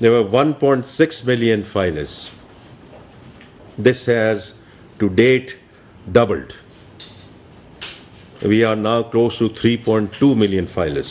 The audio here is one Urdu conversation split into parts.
there were 1.6 million filers. This has to date doubled. We are now close to 3.2 million filers.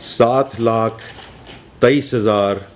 7,23,000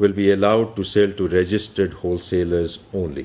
will be allowed to sell to registered wholesalers only.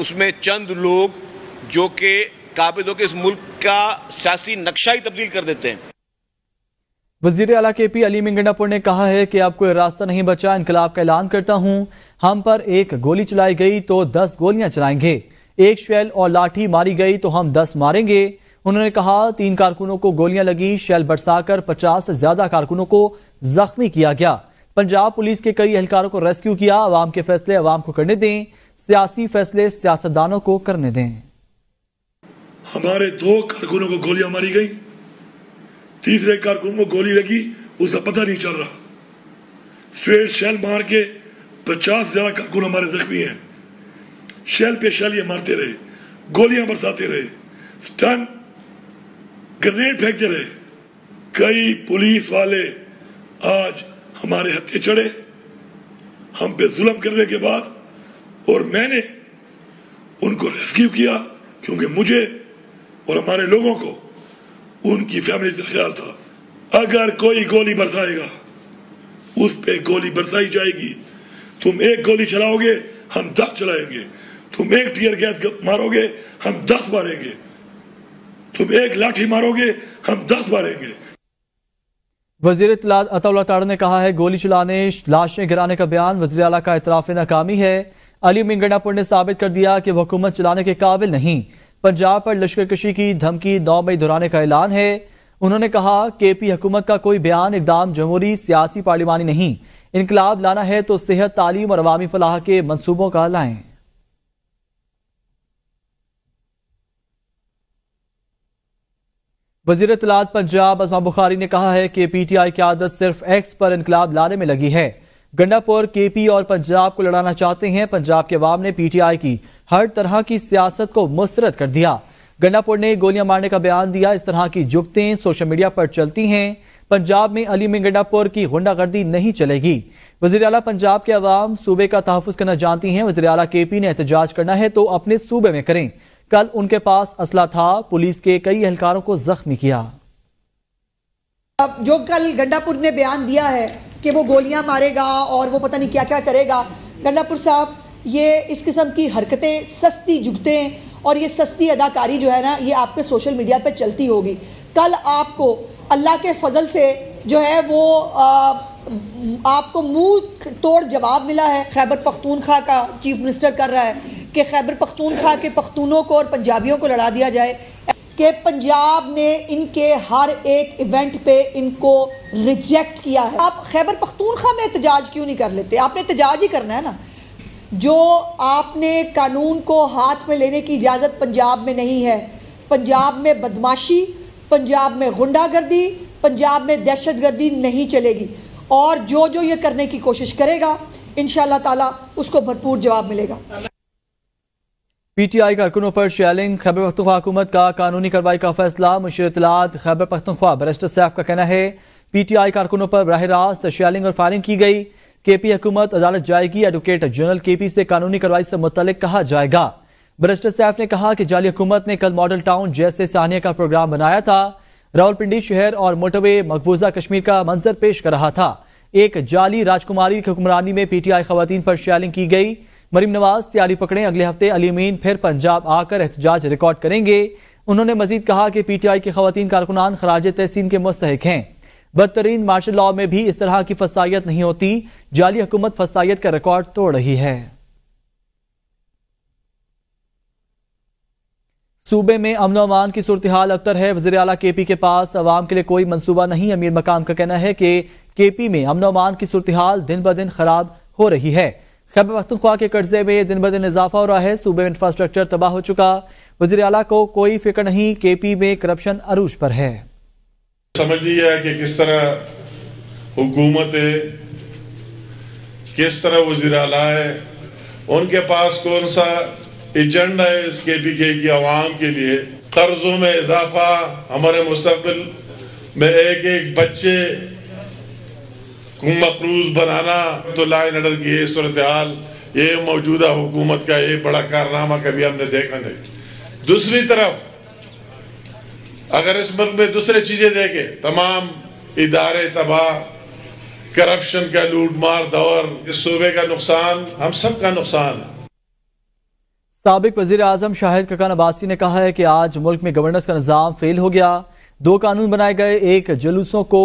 اس میں چند لوگ جو کہ قابض ہو کے اس ملک کا سیاسی نقشہ ہی تبدیل کر دیتے ہیں۔ وزیر اعلیٰ کے پی علی گنڈا پور نے کہا ہے کہ اب کوئی راستہ نہیں بچا، انقلاب کا اعلان کرتا ہوں، ہم پر ایک گولی چلائی گئی تو 10 گولیاں چلائیں گے، ایک شیل اور لاٹھی ماری گئی تو ہم 10 ماریں گے۔ انہوں نے کہا 3 کارکنوں کو گولیاں لگی، شیل برسا کر 50 سے زیادہ کارکنوں کو زخمی کیا گیا۔ پنجاب پولیس کے کئی اہلکاروں کو ریسکیو کیا، عوام کے فیصلے عوام کو کرنے دیں، سیاسی فیصلے سیاستدانوں کو کرنے دیں۔ ہمارے 2 کارکنوں کو گولیاں ماری گئی، تیسرے کارکن کو گولی لگی، اس کا پتہ نہیں چل رہا۔ اسٹریٹ شیل مار کے 50 سے زیادہ کارکن ہمارے زخمی ہیں۔ شیل پہ شیل یہ مارتے رہے، گولیاں برساتے رہے، سٹن گرنیڈ پھینکتے رہے۔ کئی پولیس والے آج ہمارے ہتھے چڑھے ہم پہ ظلم کرنے کے بعد، اور میں نے ان کو ریسکیو کیا کیونکہ مجھے اور ہمارے لوگوں کو ان کی فیملی سے خیال تھا۔ اگر کوئی گولی برسائے گا اس پہ گولی برسائی جائے گی۔ تم ایک گولی چلاؤ گے ہم 10 چلائیں گے، تم ایک ٹیئر گیس مارو گے ہم 10 ماریں گے، تم ایک لاٹھی مارو گے ہم 10 ماریں گے۔ وزیر اطلاعات عطا اللہ تاڑ نے کہا ہے گولی چلانے، لاشیں گرانے کا بیان وزیر اعلیٰ کا اعتراف ناکامی ہے۔ علی گنڈا پور نے ثابت کر دیا کہ وہ حکومت چلانے کے قابل نہیں۔ پنجاب پر لشکر کشی کی دھمکی 9 مئی دہرانے کا اعلان ہے۔ انہوں نے کہا کہ پی حکومت کا کوئی بیان اقدام جمہوری، سیاسی، پارلیمانی نہیں۔ انقلاب لانا ہے تو صحت، تعلیم اور عوامی فلاح کے منصوبوں کا لائیں۔ وزیر اطلاعات پنجاب ازما بخاری نے کہا ہے کہ پی ٹی آئی کی عادت صرف ایکس پر انقلاب لانے میں لگی ہے۔ گنڈا پور کے پی اور پنجاب کو لڑانا چاہتے ہیں۔ پنجاب کے عوام نے پی ٹی آئی کی ہر طرح کی سیاست کو مسترد کر دیا۔ گنڈا پور نے گولیاں مارنے کا بیان دیا۔ اس طرح کی جگتیں سوشل میڈیا پر چلتی ہیں۔ پنجاب میں علی گنڈا پور کی غنڈہ گردی نہیں چلے گی۔ وزیر اعلیٰ پنجاب کے عوام صوبے کا تحفظ کرنا جانتی ہیں۔ وزیر اعلیٰ کے پی نے احتجاج کرنا ہے تو اپنے صوبے میں کریں۔ کل ان کے پاس اسلحہ تھا، پولیس کے کئی اہلکاروں کو زخمی کیا۔ جو کل گنڈا پور نے بیان دیا ہے کہ وہ گولیاں مارے گا اور وہ پتہ نہیں کیا کیا کرے گا، گنڈا پور صاحب یہ اس قسم کی حرکتیں، سستی جگتیں اور یہ سستی اداکاری جو ہے نا، یہ آپ کے سوشل میڈیا پہ چلتی ہوگی۔ کل آپ کو اللہ کے فضل سے جو ہے وہ آپ کو منہ توڑ جواب ملا ہے۔ خیبر پختونخوا کا چیف منسٹر کر رہا ہے کہ خیبر پختونخوا کے پختونوں کو اور پنجابیوں کو لڑا دیا جائے، کہ پنجاب نے ان کے ہر ایک ایونٹ پہ ان کو ریجیکٹ کیا ہے۔ آپ خیبر پختونخوا میں احتجاج کیوں نہیں کر لیتے؟ آپ نے احتجاج ہی کرنا ہے نا۔ جو آپ نے قانون کو ہاتھ میں لینے کی اجازت پنجاب میں نہیں ہے۔ پنجاب میں بدماشی، پنجاب میں غنڈہ گردی، پنجاب میں دہشت گردی نہیں چلے گی، اور جو یہ کرنے کی کوشش کرے گا انشاءاللہ تعالیٰ اس کو بھرپور جواب ملے گا۔ پی ٹی آئی کارکنوں پر شیلنگ، خیبر پختونخوا حکومت کا قانونی کارروائی کا فیصلہ۔ مشیر اطلاعات خیبر پختونخوا بیرسٹر سیف کا کہنا ہے پی ٹی آئی کارکنوں پر براہ راست شیلنگ اور فائرنگ کی گئی۔ کے پی حکومت عدالت جائے گی، ایڈوکیٹ جنرل کے پی سے قانونی کارروائی سے متعلق کہا جائے گا۔ بیرسٹر سیف نے کہا کہ جعلی حکومت نے کل ماڈل ٹاؤن جیسے سانحہ کا پروگرام بنایا تھا، راولپنڈی شہر اور موٹر وے مقبوضہ کشمیر کا منظر پیش کر رہا تھا۔ ایک جعلی راجکماری کی حکمرانی میں پی ٹی آئی خواتین پر شیلنگ کی گئی۔ مریم نواز تیاری پکڑیں، اگلے ہفتے علی امین پھر پنجاب آ کر احتجاج ریکارڈ کریں گے۔ انہوں نے مزید کہا کہ پی ٹی آئی کی خواتین کارکنان خراج تحسین کے مستحق ہیں۔ بدترین مارشل لاء میں بھی اس طرح کی فسائیت نہیں ہوتی، جعلی حکومت فسائیت کا ریکارڈ توڑ رہی ہے۔ صوبے میں امن و امان کی صورتحال ابتر ہے۔ وزیر اعلیٰ کے پی کے پاس عوام کے لیے کوئی منصوبہ نہیں۔ امیر مقام کا کہنا ہے کہ کے پی میں امن و امان کی صورتحال دن بدن خراب ہو رہی ہے۔ خیبر پختونخوا کے قرضے میں دن بدن اضافہ ہو رہا ہے۔ صوبے میں انفراسٹرکچر تباہ ہو چکا۔ وزیر اعلیٰ کو کوئی فکر نہیں، کے پی میں کرپشن عروج پر ہے۔ سمجھ لیا کہ کس طرح حکومت ہے، کس طرح وزیر اعلیٰ ہے، ان کے پاس کون سا ایجنڈا ہے اس کے پی کے کی عوام کے لیے۔ قرضوں میں اضافہ، ہمارے مستقبل میں ایک ایک بچے کو مقروض بنانا، تو لا اینڈ آرڈر کی یہ صورتحال، یہ موجودہ حکومت کا یہ بڑا کارنامہ کبھی ہم نے دیکھا نہیں۔ دوسری طرف اگر اس ملک میں دوسرے چیزیں دیکھیں، تمام ادارے تباہ، کرپشن کا لوٹ مار دور، اس صوبے کا نقصان ہم سب کا نقصان ہے۔ سابق وزیر اعظم شاہد خاقان عباسی نے کہا ہے کہ آج ملک میں گورننس کا نظام فیل ہو گیا. 2 قانون بنائے گئے, ایک جلوسوں کو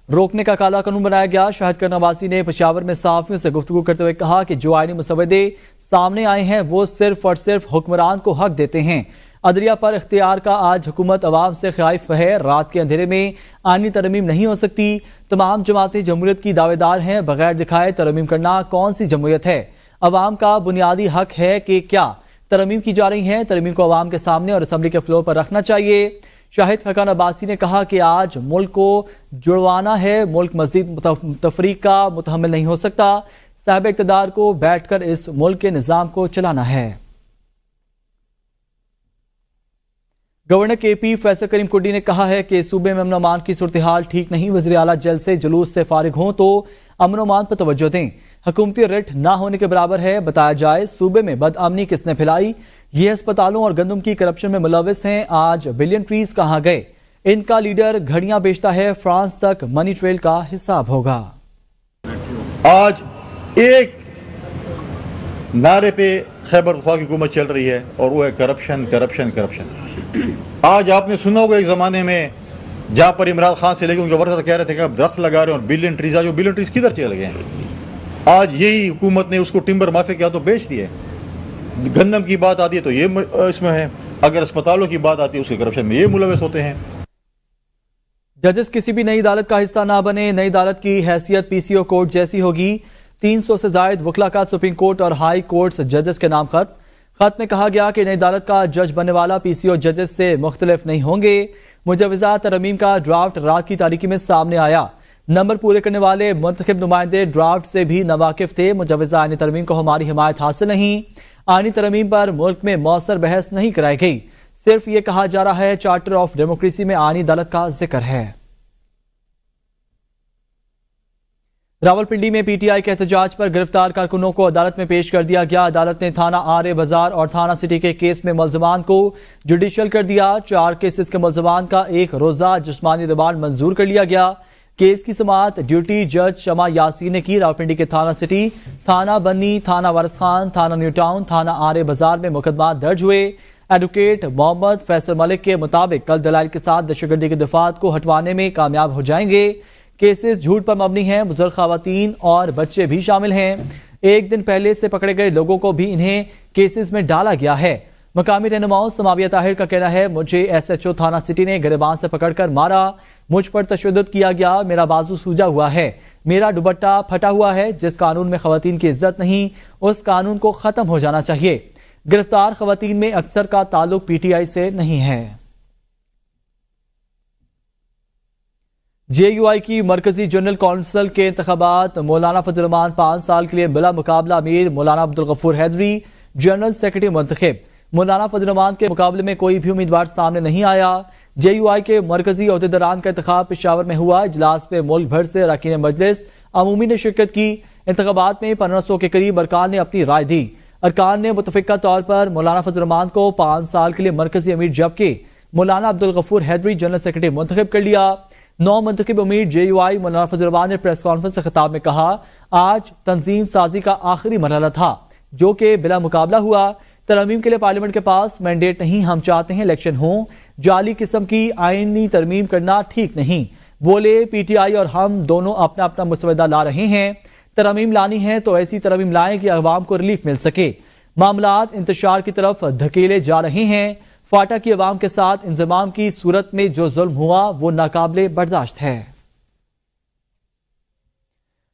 روکنے کا کالا قانون بنایا گیا. شاہد خاقان عباسی نے پشاور میں صحافیوں سے گفتگو کرتے ہوئے کہا کہ جو آئینی مسودے سامنے آئے ہیں وہ صرف اور صرف حکمران کو حق دیتے ہیں. عدلیہ پر اختیار کا آج حکومت عوام سے خائف ہے. رات کے اندھیرے میں آئینی ترمیم نہیں ہو سکتی. تمام جماعتیں جمہوریت کی دعوے دار ہیں. بغیر دکھائے ترمیم کرنا کون سی جمہوریت ہے؟ عوام کا بنیادی حق ہے کہ کیا ترمیم کی جا رہی ہیں. ترمیم کو عوام کے سامنے اور اسمبلی کے فلور پر رکھنا چاہیے. شاہد خاقان عباسی نے کہا کہ آج ملک کو جڑوانا ہے. ملک مزید تفریق کا متحمل نہیں ہو سکتا. صاحب اقتدار کو بیٹھ کر اس ملک کے نظام کو چلانا ہے. گورنر کے پی فیصل کریم کوڈی نے کہا ہے کہ صوبے میں امن و امان کی صورتحال ٹھیک نہیں. وزیر اعلیٰ جلد سے جلوس سے فارغ ہوں تو امن و امان پر توجہ دیں. حکومتی رٹ نہ ہونے کے برابر ہے. بتایا جائے صوبے میں بد امنی کس نے پھیلائی؟ یہ ہسپتالوں اور گندم کی کرپشن میں ملوث ہیں. آج بلین ٹریز کہاں گئے؟ ان کا لیڈر گھڑیاں بیچتا ہے. فرانس تک منی ٹریل کا حساب ہوگا. آج ایک نعرے پہ خیبر پختونخوا کی حکومت چل رہی ہے اور وہ ہے کرپشن کرپشن کرپشن. آج آپ نے سنا ہوگا ایک زمانے میں جہاں پر عمران خان سے لے کے ان کے ورثہ کہہ رہے تھے کہ آپ درخت لگا رہے ہیں اور بلین ٹریز. آج وہ بلین ٹریز کدھر چلے گئے ہیں؟ آج یہی حکومت نے اس کو ٹمبر مافیا کے ہاتھوں بیچ دیے. گندم کی بات آتی ہے تو یہ اس میں ہے, اگر اسپتالوں کی بات آتی ہے اس کے کرپشن میں یہ ملوث ہوتے ہیں. ججز کسی بھی نئی عدالت کا حصہ نہ بنے. نئی عدالت کی حیثیت پی سی او کورٹ جیسی ہوگی. 300 سے زائد وکلا کا سپریم کورٹ اور ہائی کورٹس ججز کے نام خط میں کہا گیا کہ نئی عدالت کا جج بننے والا پی سی او ججز سے مختلف نہیں ہوں گے. مجوزہ ترمیم کا ڈرافٹ رات کی تاریکی میں سامنے آیا. نمبر پورے کرنے والے منتخب نمائندے ڈرافٹ سے بھی ناواقف تھے. مجوزہ آئینی ترمیم کو ہماری حمایت حاصل نہیں. آئینی ترمیم پر ملک میں مؤثر بحث نہیں کرائی گئی. صرف یہ کہا جا رہا ہے چارٹر آف ڈیموکریسی میں آئینی عدالت کا ذکر ہے. راولپنڈی میں پی ٹی آئی کے احتجاج پر گرفتار کارکنوں کو عدالت میں پیش کر دیا گیا. عدالت نے تھانہ آرے بازار اور تھانہ سٹی کے کیس میں ملزمان کو جوڈیشل کر دیا. 4 کیسز کے ملزمان کا 1 روزہ جسمانی ریمانڈ منظور کر لیا گیا. کیس کی سماعت ڈیوٹی جج شمع یاسین نے کی. راولپنڈی کے تھانہ سٹی, تھانہ بنی, تھانہ وارث خان, تھانہ نیو ٹاؤن, تھانہ آرے بازار میں مقدمات درج ہوئے. ایڈوکیٹ محمد فیصل ملک کے مطابق کل دلائل کے ساتھ دہشت گردی کے دفعات کو ہٹوانے میں کامیاب ہو جائیں گے. کیسز جھوٹ پر مبنی ہیں. بزرگ خواتین اور بچے بھی شامل ہیں. 1 دن پہلے سے پکڑے گئے لوگوں کو بھی انہیں کیسز میں ڈالا گیا ہے. مقامی رہنماؤں سماویہ طاہر کا کہنا ہے مجھے ایس ایچ او تھانہ سٹی نے گریبان سے پکڑ کر مارا. مجھ پر تشدد کیا گیا. میرا بازو سوجا ہوا ہے. میرا دوپٹہ پھٹا ہوا ہے. جس قانون میں خواتین کی عزت نہیں اس قانون کو ختم ہو جانا چاہیے. گرفتار خواتین میں اکثر کا تعلق پی ٹی آئی سے نہیں ہے. جے یو آئی کی مرکزی جنرل کونسل کے انتخابات. مولانا فضل الرحمان 5 سال کے لیے بلا مقابلہ امیر. مولانا عبدالغفور حیدری جنرل سیکرٹری منتخب. مولانا فضل الرحمان کے مقابلے میں کوئی بھی امیدوار سامنے نہیں آیا. جے یو آئی کے مرکزی عہدیداران کا انتخاب پشاور میں ہوا. اجلاس میں ملک بھر سے اراکین مجلس عمومی نے شرکت کی. انتخابات میں 1500 کے قریب ارکان نے اپنی رائے دی. ارکان نے متفقہ طور پر مولانا فضل الرحمان کو 5 سال کے لیے مرکزی امیر جبکہ مولانا عبدالغفور حیدری جنرل سیکرٹری منتخب کر لیا. 9 منتخب امیر جے یو آئی مولانا فضل الرحمان نے پریس کانفرنس سے خطاب میں کہا آج تنظیم سازی کا آخری مرحلہ تھا جو کہ بلا مقابلہ ہوا. ترمیم کے لیے پارلیمنٹ کے پاس مینڈیٹ نہیں. ہم چاہتے ہیں الیکشن ہوں. جعلی قسم کی آئینی ترمیم کرنا ٹھیک نہیں. بولے پی ٹی آئی اور ہم دونوں اپنا اپنا مسودہ لا رہے ہیں. ترمیم لانی ہے تو ایسی ترمیم لائیں کہ عوام کو ریلیف مل سکے. معاملات انتشار کی طرف دھکیلے جا رہے ہیں. فاٹا کی عوام کے ساتھ انضمام کی صورت میں جو ظلم ہوا وہ ناقابل برداشت ہے.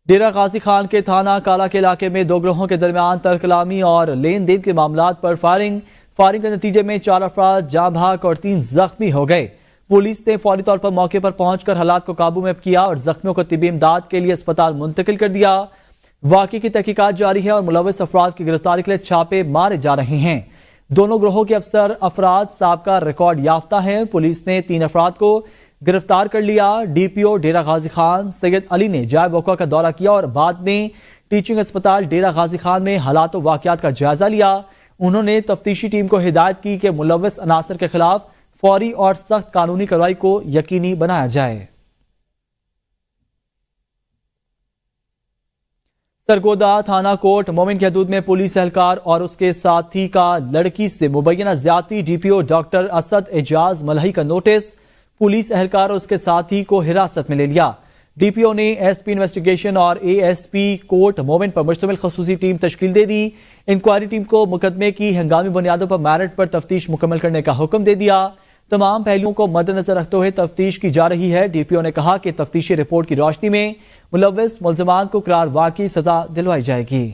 ڈیرہ غازی خان کے تھانہ کالا کے علاقے میں 2 گروہوں کے درمیان ترکلامی اور لین دین کے معاملات پر فائرنگ کے نتیجے میں 4 افراد جاں بحق اور 3 زخمی ہو گئے. پولیس نے فوری طور پر موقع پر پہنچ کر حالات کو قابو میں کیا اور زخمیوں کو طبی امداد کے لیے اسپتال منتقل کر دیا. واقعے کی تحقیقات جاری ہے اور ملوث افراد کی گرفتاری کے لیے چھاپے مارے جا رہے ہیں. دونوں گروہوں کے افراد سابقہ ریکارڈ یافتہ ہیں. پولیس نے 3 افراد کو گرفتار کر لیا. ڈی پی او ڈیرہ غازی خان سید علی نے جائے وقوع کا دورہ کیا اور بعد میں ٹیچنگ اسپتال ڈیرہ غازی خان میں حالات و واقعات کا جائزہ لیا. انہوں نے تفتیشی ٹیم کو ہدایت کی کہ ملوث عناصر کے خلاف فوری اور سخت قانونی کارروائی کو یقینی بنایا جائے. سرگودا تھانہ کوٹ مومن کی حدود میں پولیس اہلکار اور اس کے ساتھی کا لڑکی سے مبینہ زیادتی، ڈی پی او ڈاکٹر اسد اعجاز ملہی کا نوٹس، پولیس اہلکار اور اس کے ساتھی کو حراست میں لے لیا۔ ڈی پی او نے ایس پی انویسٹیگیشن اور اے ایس پی کوٹ مومن پر مشتمل خصوصی ٹیم تشکیل دے دی۔ انکوائری ٹیم کو مقدمے کی ہنگامی بنیادوں پر میرٹ پر تفتیش مکمل کرنے کا حکم دے دیا۔ تمام پہلوؤں کو مد نظر رکھتے ہوئے تفتیش کی جا رہی ہے۔ ڈی پی او نے کہا کہ تفتیشی رپورٹ کی روشنی میں ملوث ملزمان کو قرار واقعی سزا دلوائی جائے گی۔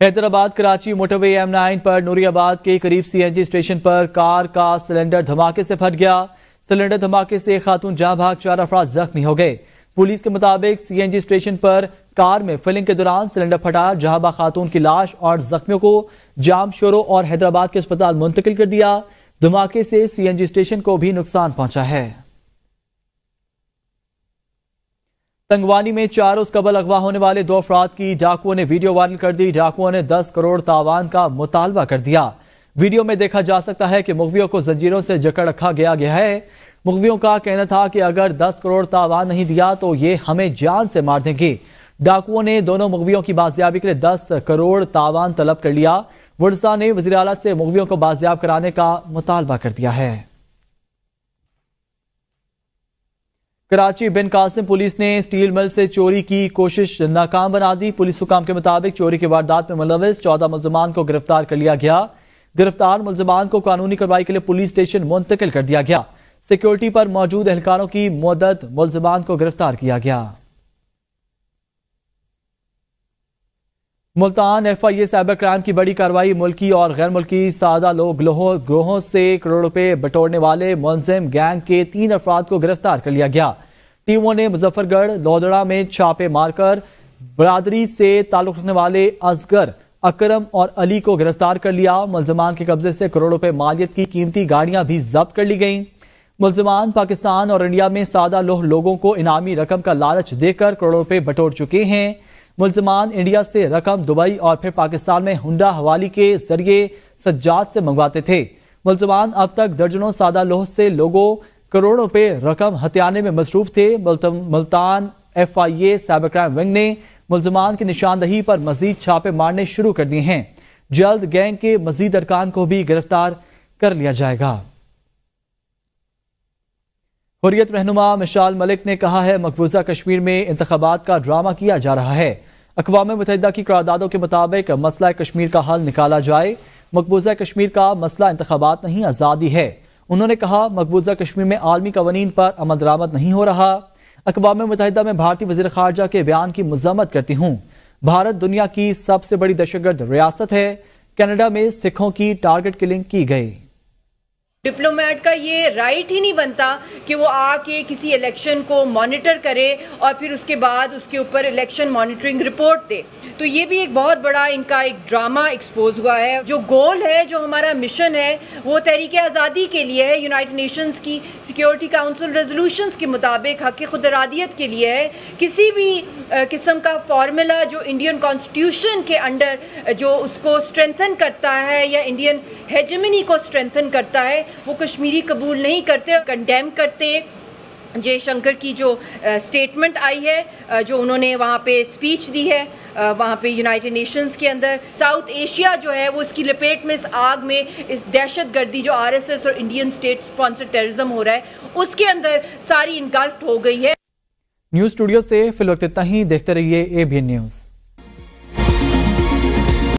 حیدرآباد کراچی موٹر وے M9 پر نوری آباد کے قریب سی این جی اسٹیشن پر کار کا سلنڈر دھماکے سے پھٹ گیا۔ سلنڈر دھماکے سے خاتون جاں بھاگ، 4 افراد زخمی ہو گئے۔ پولیس کے مطابق سی این جی اسٹیشن پر کار میں فلنگ کے دوران سلنڈر پھٹا، جہاں بھاگ خاتون کی لاش اور زخمیوں کو جام شورو اور حیدرآباد کے اسپتال منتقل کر دیا۔ دھماکے سے سی این جی اسٹیشن کو بھی نقصان پہنچا ہے۔ تنگوانی میں 4 روز قبل اغوا ہونے والے 2 افراد کی ڈاکوؤں نے ویڈیو وائرل کر دی۔ ڈاکوؤں نے 10 کروڑ تاوان کا مطالبہ کر دیا۔ ویڈیو میں دیکھا جا سکتا ہے کہ مغویوں کو زنجیروں سے جکڑ رکھا گیا ہے۔ مغویوں کا کہنا تھا کہ اگر 10 کروڑ تاوان نہیں دیا تو یہ ہمیں جان سے مار دیں گے۔ ڈاکوؤں نے دونوں مغویوں کی بازیابی کے لیے 10 کروڑ تاوان طلب کر لیا۔ ورثاء نے وزیر اعلیٰ سے مغویوں کو بازیاب کرانے کا مطالبہ کر دیا ہے۔ کراچی بن قاسم پولیس نے سٹیل مل سے چوری کی کوشش ناکام بنا دی۔ پولیس حکام کے مطابق چوری کی واردات میں ملوث 14 ملزمان کو گرفتار کر لیا گیا۔ گرفتار ملزمان کو قانونی کارروائی کے لیے پولیس اسٹیشن منتقل کر دیا گیا۔ سیکیورٹی پر موجود اہلکاروں کی مدد ملزمان کو گرفتار کیا گیا۔ Multan F I A cyber crime کی بڑی کارروائی، ملکی اور غیر ملکی سادہ گروہوں سے کروڑ روپے بٹورنے والے ملزم گینگ کے 3 افراد کو گرفتار کر لیا گیا۔ ٹیموں نے مظفر گڑھ لودڑا میں چھاپے مار کر برادری سے تعلق رکھنے والے اصغر، اکرم اور علی کو گرفتار کر لیا۔ ملزمان کے قبضے سے کروڑ روپے مالیت کی قیمتی گاڑیاں بھی ضبط کر لی گئیں۔ ملزمان پاکستان اور انڈیا میں سادہ لوگوں کو انعامی رقم کا لالچ دے کر کروڑوں روپے بٹور چکے ہیں۔ ملزمان انڈیا سے رقم دبئی اور پھر پاکستان میں ہنڈا حوالی کے ذریعے سجاد سے منگواتے تھے۔ ملزمان اب تک درجنوں سادہ لوہ سے لوگوں کروڑوں روپے رقم ہتھیانے میں مصروف تھے۔ Multan F I A cyber crime wing نے ملزمان کی نشاندہی پر مزید چھاپے مارنے شروع کر دیے ہیں۔ جلد گینگ کے مزید ارکان کو بھی گرفتار کر لیا جائے گا۔ حریت رہنما مشال ملک نے کہا ہے مقبوضہ کشمیر میں انتخابات کا ڈرامہ کیا جا رہا ہے۔ اقوام متحدہ کی قراردادوں کے مطابق مسئلہ کشمیر کا حل نکالا جائے۔ مقبوضہ کشمیر کا مسئلہ انتخابات نہیں، آزادی ہے۔ انہوں نے کہا مقبوضہ کشمیر میں عالمی قوانین پر عمل درآمد نہیں ہو رہا۔ اقوام متحدہ میں بھارتی وزیر خارجہ کے بیان کی مذمت کرتی ہوں۔ بھارت دنیا کی سب سے بڑی دہشت گرد ریاست ہے۔ کینیڈا میں سکھوں کی ٹارگٹ کلنگ کی گئی۔ ڈپلومیٹ کا یہ رائٹ ہی نہیں بنتا کہ وہ آ کے کسی الیکشن کو مانیٹر کرے اور پھر اس کے بعد اس کے اوپر الیکشن مانیٹرنگ رپورٹ دے۔ تو یہ بھی ایک بہت بڑا ان کا ایک ڈرامہ ایکسپوز ہوا ہے۔ جو گول ہے، جو ہمارا مشن ہے، وہ تحریک آزادی کے لیے ہے، یونائٹڈ نیشنز کی سیکیورٹی کاؤنسل ریزولوشنز کے مطابق حق خود ارادیت کے لیے ہے۔ کسی بھی قسم کا فارمولا جو انڈین کانسٹیٹیوشن کے انڈر جو اس کو اسٹرینتھن کرتا ہے یا انڈین ہیجمنی کو اسٹرینتھن کرتا ہے، وہ کشمیری قبول نہیں کرتے، کنڈیم کرتے۔ جے شنکر کی جو سٹیٹمنٹ آئی ہے، جو انہوں نے وہاں پہ اسپیچ دی ہے وہاں پہ یونائٹڈ نیشنز کے اندر، ساؤتھ ایشیا جو ہے وہ اس کی لپیٹ میں، اس آگ میں، اس دہشت گردی جو RSS اور انڈین اسٹیٹ اسپانسر ٹیررزم ہو رہا ہے، اس کے اندر ساری انگلفڈ ہو گئی ہے۔ نیوز اسٹوڈیو سے فی الوقت اتنا ہی، دیکھتے رہیے ABN نیوز۔